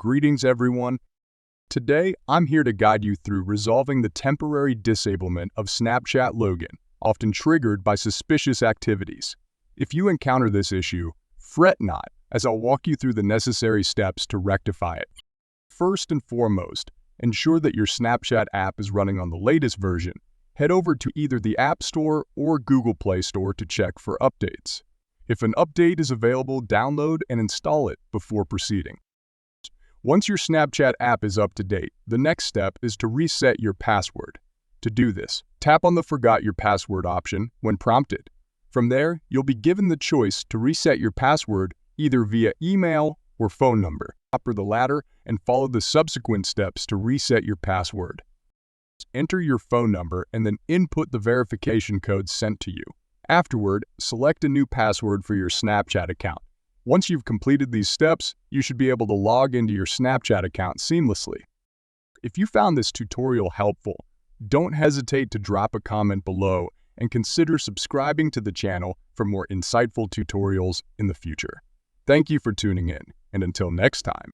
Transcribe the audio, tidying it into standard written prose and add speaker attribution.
Speaker 1: Greetings everyone. Today, I'm here to guide you through resolving the temporary disablement of Snapchat login, often triggered by suspicious activities. If you encounter this issue, fret not, as I'll walk you through the necessary steps to rectify it. First and foremost, ensure that your Snapchat app is running on the latest version. Head over to either the App Store or Google Play Store to check for updates. If an update is available, download and install it before proceeding. Once your Snapchat app is up to date, the next step is to reset your password. To do this, tap on the Forgot Your Password option when prompted. From there, you'll be given the choice to reset your password either via email or phone number. Opt for the latter and follow the subsequent steps to reset your password. Enter your phone number and then input the verification code sent to you. Afterward, select a new password for your Snapchat account. Once you've completed these steps, you should be able to log into your Snapchat account seamlessly. If you found this tutorial helpful, don't hesitate to drop a comment below and consider subscribing to the channel for more insightful tutorials in the future. Thank you for tuning in, and until next time.